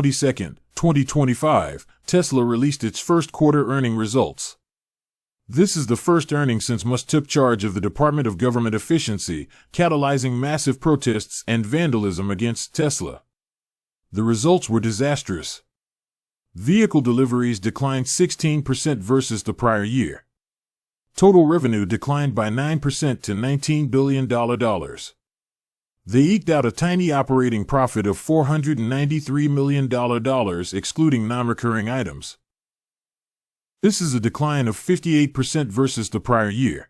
22, 2025, Tesla released its first quarter earning results. This is the first earnings since Musk took charge of the Department of Government Efficiency, catalyzing massive protests and vandalism against Tesla. The results were disastrous. Vehicle deliveries declined 16% versus the prior year. Total revenue declined by 9% to $19 billion. They eked out a tiny operating profit of $493 million, excluding non-recurring items. This is a decline of 58% versus the prior year.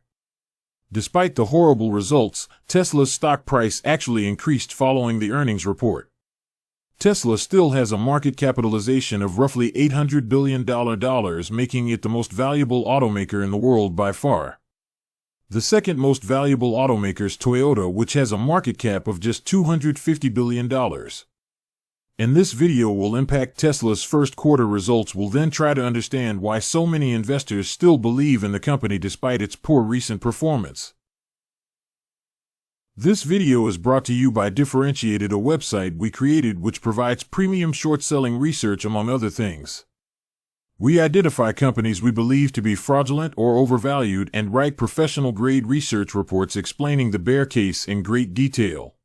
Despite the horrible results, Tesla's stock price actually increased following the earnings report. Tesla still has a market capitalization of roughly $800 billion, making it the most valuable automaker in the world by far. The second most valuable automaker is Toyota, which has a market cap of just $250 billion. In this video will impact Tesla's first quarter results. We'll then try to understand why so many investors still believe in the company despite its poor recent performance. This video is brought to you by Differentiated, a website we created which provides premium short-selling research among other things. We identify companies we believe to be fraudulent or overvalued and write professional-grade research reports explaining the bear case in great detail.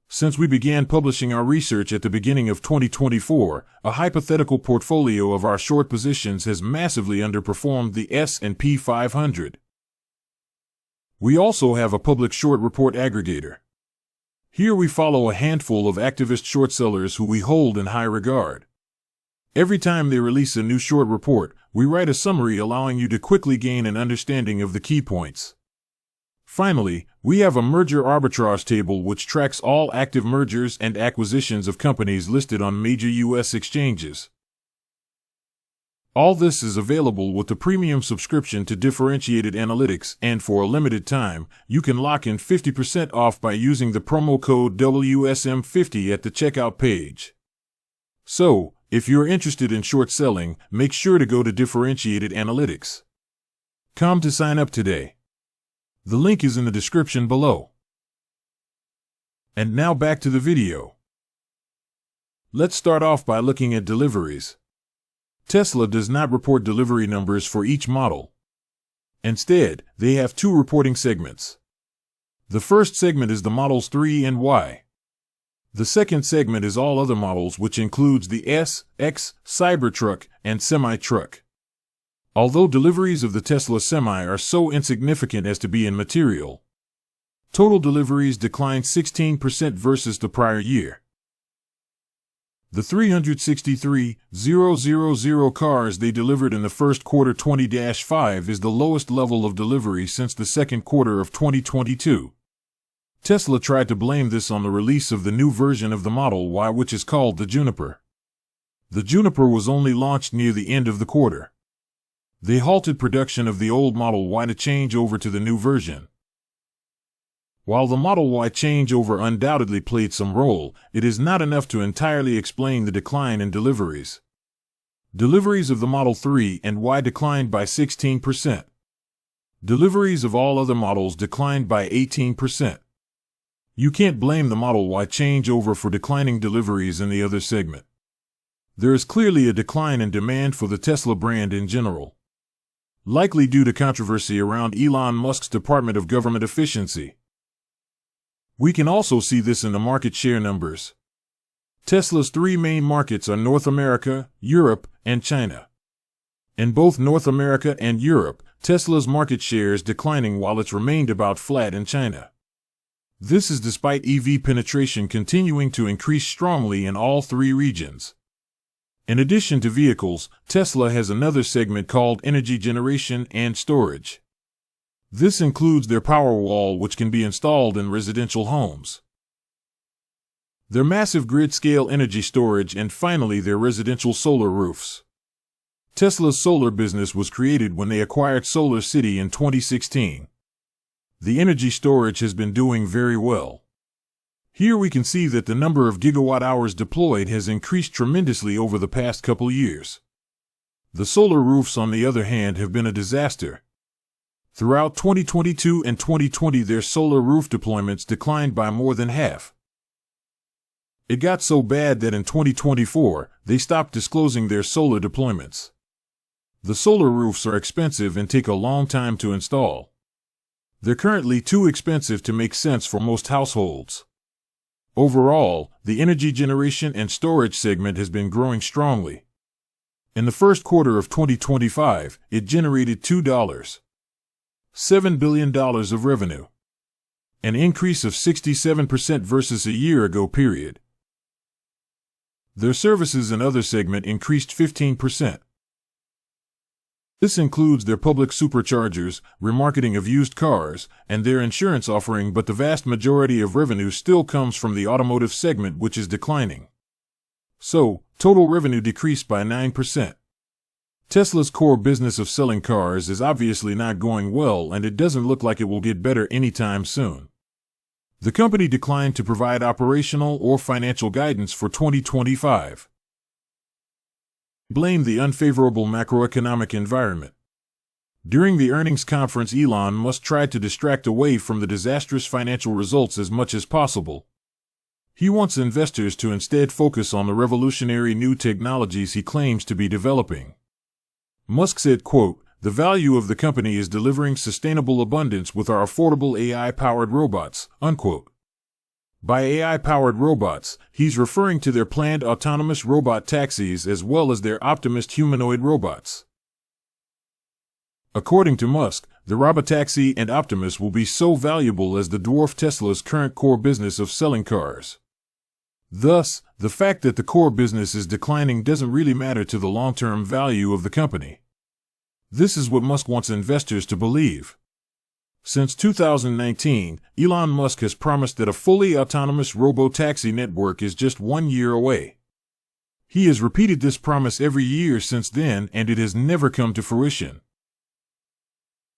Since we began publishing our research at the beginning of 2024, a hypothetical portfolio of our short positions has massively underperformed the S&P 500. We also have a public short report aggregator. Here we follow a handful of activist short sellers who we hold in high regard. Every time they release a new short report, we write a summary allowing you to quickly gain an understanding of the key points. Finally, we have a merger arbitrage table which tracks all active mergers and acquisitions of companies listed on major U.S. exchanges. All this is available with the premium subscription to Differentiated Analytics, and for a limited time, you can lock in 50% off by using the promo code WSM50 at the checkout page. So, if you're interested in short selling, make sure to go to Differentiated Analytics.com to sign up today. The link is in the description below. And now back to the video. Let's start off by looking at deliveries. Tesla does not report delivery numbers for each model. Instead, they have two reporting segments. The first segment is the Models 3 and Y. The second segment is all other models, which includes the S, X, Cybertruck, and Semi-Truck. Although deliveries of the Tesla Semi are so insignificant as to be immaterial, total deliveries declined 16% versus the prior year. The 363,000 cars they delivered in the first quarter 20-5 is the lowest level of delivery since the second quarter of 2022. Tesla tried to blame this on the release of the new version of the Model Y, which is called the Juniper. The Juniper was only launched near the end of the quarter. They halted production of the old Model Y to change over to the new version. While the Model Y changeover undoubtedly played some role, it is not enough to entirely explain the decline in deliveries. Deliveries of the Model 3 and Y declined by 16%. Deliveries of all other models declined by 18%. You can't blame the Model Y changeover for declining deliveries in the other segment. There is clearly a decline in demand for the Tesla brand in general, likely due to controversy around Elon Musk's Department of Government Efficiency. We can also see this in the market share numbers. Tesla's three main markets are North America, Europe, and China. In both North America and Europe, Tesla's market share is declining while it's remained about flat in China. This is despite EV penetration continuing to increase strongly in all three regions. In addition to vehicles, Tesla has another segment called energy generation and storage. This includes their Powerwall, which can be installed in residential homes, their massive grid-scale energy storage, and finally their residential solar roofs. Tesla's solar business was created when they acquired Solar City in 2016. The energy storage has been doing very well. Here we can see that the number of gigawatt-hours deployed has increased tremendously over the past couple years. The solar roofs, on the other hand, have been a disaster. Throughout 2022 and 2020, their solar roof deployments declined by more than half. It got so bad that in 2024, they stopped disclosing their solar deployments. The solar roofs are expensive and take a long time to install. They're currently too expensive to make sense for most households. Overall, the energy generation and storage segment has been growing strongly. In the first quarter of 2025, it generated $2.7 billion of revenue, an increase of 67% versus a year ago period. Their services and other segment increased 15%. This includes their public superchargers, remarketing of used cars, and their insurance offering, but the vast majority of revenue still comes from the automotive segment, which is declining. So, total revenue decreased by 9%. Tesla's core business of selling cars is obviously not going well, and it doesn't look like it will get better anytime soon. The company declined to provide operational or financial guidance for 2025. Blame the unfavorable macroeconomic environment. During the earnings conference, Elon Musk tried to distract away from the disastrous financial results as much as possible. He wants investors to instead focus on the revolutionary new technologies he claims to be developing. Musk said, quote, "The value of the company is delivering sustainable abundance with our affordable AI-powered robots," unquote. By AI-powered robots, he's referring to their planned autonomous robot taxis as well as their Optimus humanoid robots. According to Musk, the Robotaxi and Optimus will be so valuable as the dwarf Tesla's current core business of selling cars. Thus, the fact that the core business is declining doesn't really matter to the long-term value of the company. This is what Musk wants investors to believe. Since 2019, Elon Musk has promised that a fully autonomous robotaxi network is just 1 year away. He has repeated this promise every year since then, and it has never come to fruition.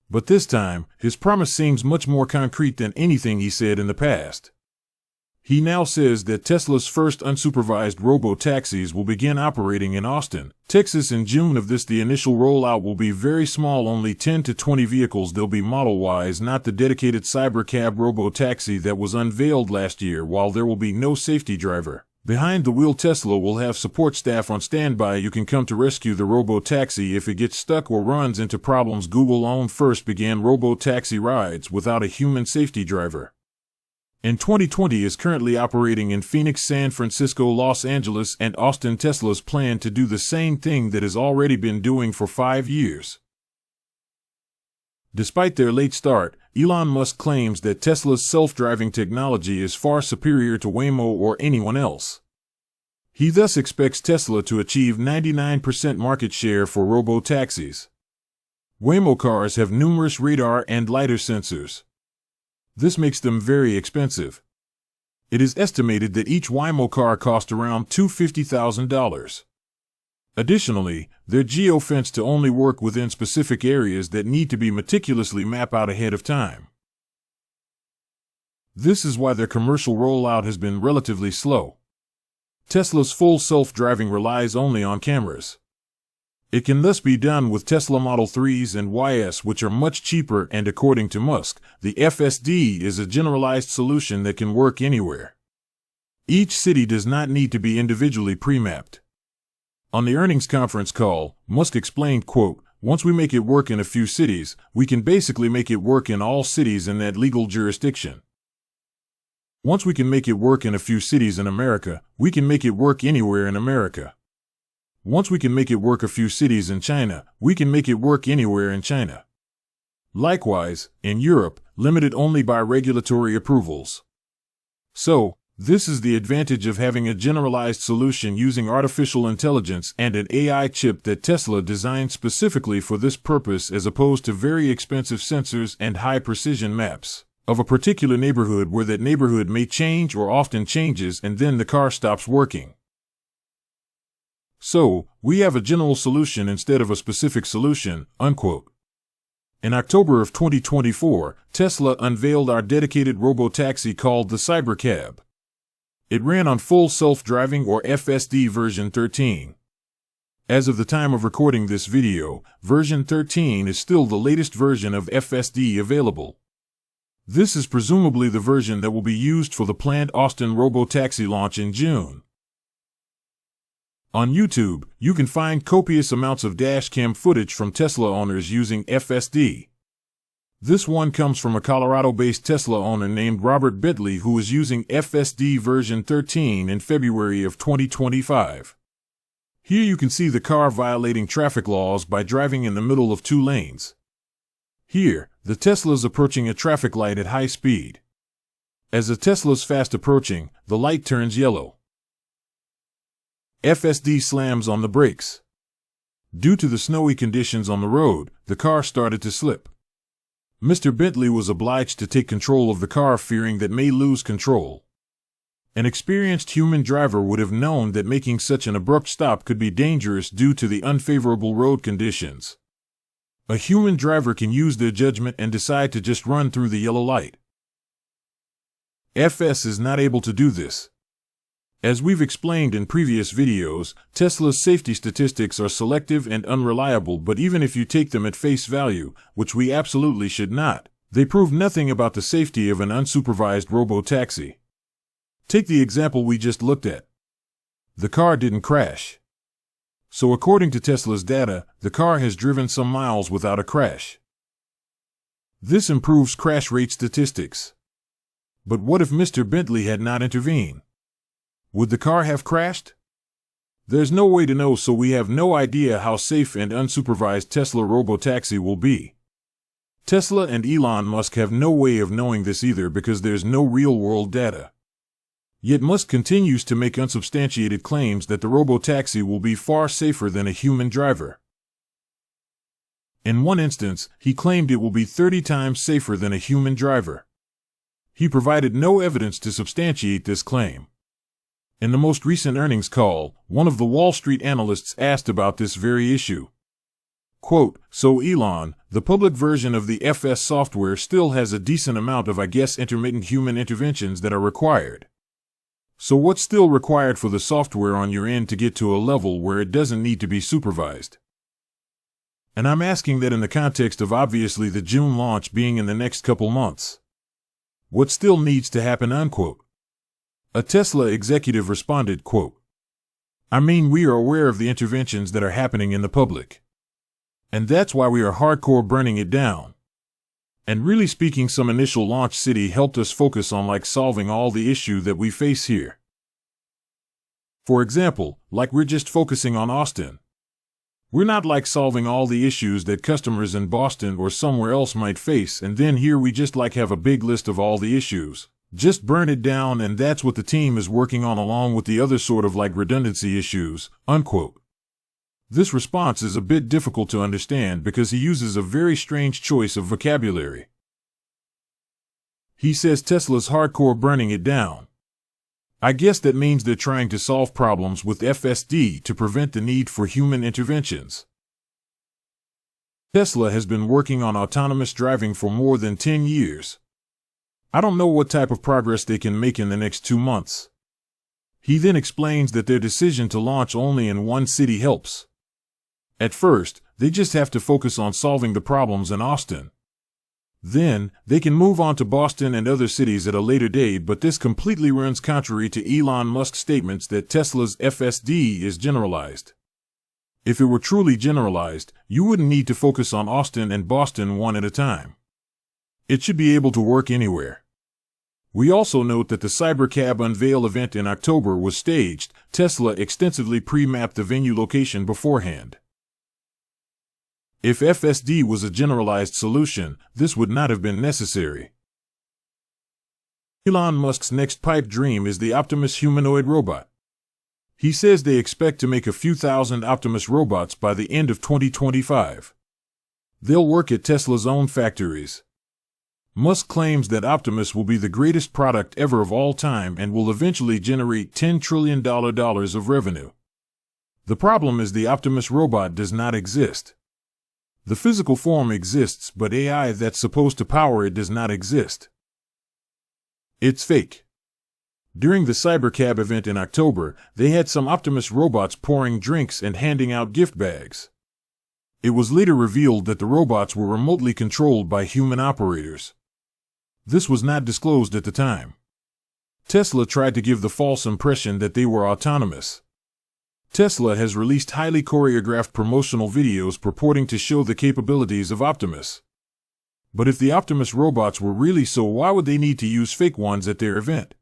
But this time, his promise seems much more concrete than anything he said in the past. He now says that Tesla's first unsupervised robo-taxis will begin operating in Austin, Texas in June of this. The initial rollout will be very small, only 10 to 20 vehicles. They'll be Model Ys, not the dedicated Cybercab robo-taxi that was unveiled last year. While there will be no safety driver behind the wheel, Tesla will have support staff on standby. You can come to rescue the robo-taxi if it gets stuck or runs into problems. Google owned first began robo-taxi rides without a human safety driver. In 2020 is currently operating in Phoenix, San Francisco, Los Angeles, and Austin. Tesla's plan to do the same thing that has already been doing for 5 years. Despite their late start, Elon Musk claims that Tesla's self-driving technology is far superior to Waymo or anyone else. He thus expects Tesla to achieve 99% market share for robo-taxis. Waymo cars have numerous radar and lidar sensors. This makes them very expensive. It is estimated that each Waymo car costs around $250,000. Additionally, they're geofenced to only work within specific areas that need to be meticulously mapped out ahead of time. This is why their commercial rollout has been relatively slow. Tesla's full self-driving relies only on cameras. It can thus be done with Tesla Model 3s and YS, which are much cheaper, and according to Musk, the FSD is a generalized solution that can work anywhere. Each city does not need to be individually pre-mapped. On the earnings conference call, Musk explained, quote, "Once we make it work in a few cities, we can basically make it work in all cities in that legal jurisdiction. Once we can make it work in a few cities in America, we can make it work anywhere in America. Once we can make it work a few cities in China, we can make it work anywhere in China. Likewise, in Europe, limited only by regulatory approvals." So, this is the advantage of having a generalized solution using artificial intelligence and an AI chip that Tesla designed specifically for this purpose, as opposed to very expensive sensors and high-precision maps of a particular neighborhood where that neighborhood may change or often changes and then the car stops working. So, we have a general solution instead of a specific solution, unquote. In October of 2024, Tesla unveiled our dedicated robotaxi called the Cybercab. It ran on full self-driving or FSD version 13. As of the time of recording this video, version 13 is still the latest version of FSD available. This is presumably the version that will be used for the planned Austin Robotaxi launch in June. On YouTube, you can find copious amounts of dashcam footage from Tesla owners using FSD. This one comes from a Colorado-based Tesla owner named Robert Bentley who is using FSD version 13 in February of 2025. Here you can see the car violating traffic laws by driving in the middle of two lanes. Here, the Tesla's approaching a traffic light at high speed. As the Tesla's fast approaching, the light turns yellow. FSD slams on the brakes. Due to the snowy conditions on the road, the car started to slip. Mr. Bentley was obliged to take control of the car, fearing that may lose control. An experienced human driver would have known that making such an abrupt stop could be dangerous due to the unfavorable road conditions. A human driver can use their judgment and decide to just run through the yellow light. FS is not able to do this. As we've explained in previous videos, Tesla's safety statistics are selective and unreliable, but even if you take them at face value, which we absolutely should not, they prove nothing about the safety of an unsupervised robotaxi. Take the example we just looked at. The car didn't crash. So according to Tesla's data, the car has driven some miles without a crash. This improves crash rate statistics. But what if Mr. Bentley had not intervened? Would the car have crashed? There's no way to know, so we have no idea how safe and unsupervised Tesla Robotaxi will be. Tesla and Elon Musk have no way of knowing this either because there's no real-world data. Yet Musk continues to make unsubstantiated claims that the robotaxi will be far safer than a human driver. In one instance, he claimed it will be 30 times safer than a human driver. He provided no evidence to substantiate this claim. In the most recent earnings call, one of the Wall Street analysts asked about this very issue. Quote, "So Elon, the public version of the FS software still has a decent amount of, I guess, intermittent human interventions that are required. So what's still required for the software on your end to get to a level where it doesn't need to be supervised?" And I'm asking that in the context of obviously the June launch being in the next couple months. What still needs to happen, unquote. A Tesla executive responded, quote, "I mean, we are aware of the interventions that are happening in the public. And that's why we are hardcore burning it down. And really speaking, some initial launch city helped us focus on solving all the issue that we face here. For example, we're just focusing on Austin. We're not solving all the issues that customers in Boston or somewhere else might face, and then here we just have a big list of all the issues. Just burn it down, and that's what the team is working on along with the other sort of redundancy issues," unquote. This response is a bit difficult to understand because he uses a very strange choice of vocabulary. He says Tesla's hardcore burning it down. I guess that means they're trying to solve problems with FSD to prevent the need for human interventions. Tesla has been working on autonomous driving for more than 10 years. I don't know what type of progress they can make in the next 2 months. He then explains that their decision to launch only in one city helps. At first, they just have to focus on solving the problems in Austin. Then, they can move on to Boston and other cities at a later date, but this completely runs contrary to Elon Musk's statements that Tesla's FSD is generalized. If it were truly generalized, you wouldn't need to focus on Austin and Boston one at a time. It should be able to work anywhere. We also note that the Cybercab Unveil event in October was staged. Tesla extensively pre-mapped the venue location beforehand. If FSD was a generalized solution, this would not have been necessary. Elon Musk's next pipe dream is the Optimus humanoid robot. He says they expect to make a few thousand Optimus robots by the end of 2025. They'll work at Tesla's own factories. Musk claims that Optimus will be the greatest product ever of all time and will eventually generate $10 trillion of revenue. The problem is the Optimus robot does not exist. The physical form exists, but AI that's supposed to power it does not exist. It's fake. During the Cybercab event in October, they had some Optimus robots pouring drinks and handing out gift bags. It was later revealed that the robots were remotely controlled by human operators. This was not disclosed at the time. Tesla tried to give the false impression that they were autonomous. Tesla has released highly choreographed promotional videos purporting to show the capabilities of Optimus. But if the Optimus robots were really so, why would they need to use fake ones at their event?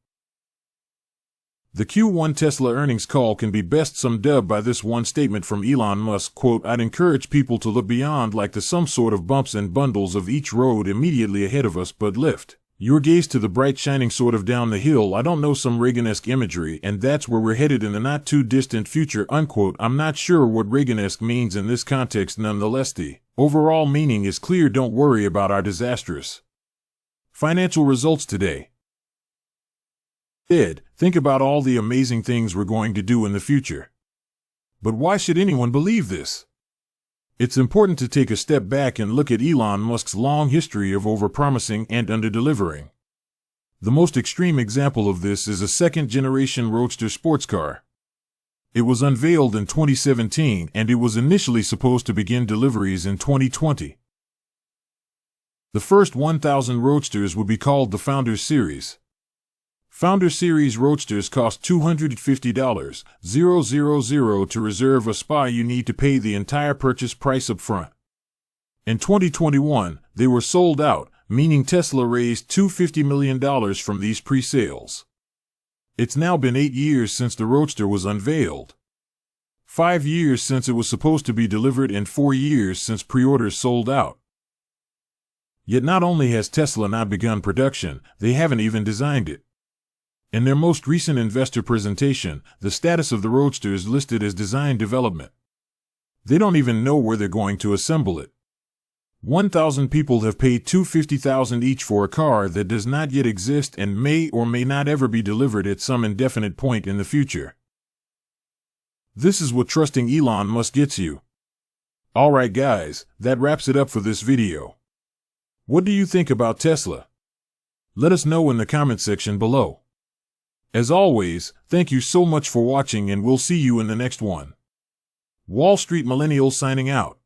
The Q1 Tesla earnings call can be best summed up by this one statement from Elon Musk, quote, "I'd encourage people to look beyond like the some sort of bumps and bundles of each road immediately ahead of us, but lift your gaze to the bright shining sort of down the hill. I don't know, some Reagan-esque imagery, and that's where we're headed in the not too distant future," unquote. I'm not sure what Reagan-esque means in this context. Nonetheless, the overall meaning is clear. Don't worry about our disastrous financial results today. Think about all the amazing things we're going to do in the future. But why should anyone believe this? It's important to take a step back and look at Elon Musk's long history of overpromising and underdelivering. The most extreme example of this is a second-generation Roadster sports car. It was unveiled in 2017, and it was initially supposed to begin deliveries in 2020. The first 1,000 Roadsters would be called the Founders Series. Founder Series Roadsters cost $250,000 to reserve a spot. You need to pay the entire purchase price up front. In 2021, they were sold out, meaning Tesla raised $250 million from these pre-sales. It's now been 8 years since the Roadster was unveiled. 5 years since it was supposed to be delivered, and 4 years since pre-orders sold out. Yet not only has Tesla not begun production, they haven't even designed it. In their most recent investor presentation, the status of the Roadster is listed as design development. They don't even know where they're going to assemble it. 1,000 people have paid $250,000 each for a car that does not yet exist and may or may not ever be delivered at some indefinite point in the future. This is what trusting Elon Musk gets you. Alright guys, that wraps it up for this video. What do you think about Tesla? Let us know in the comment section below. As always, thank you so much for watching, and we'll see you in the next one. Wall Street Millennial signing out.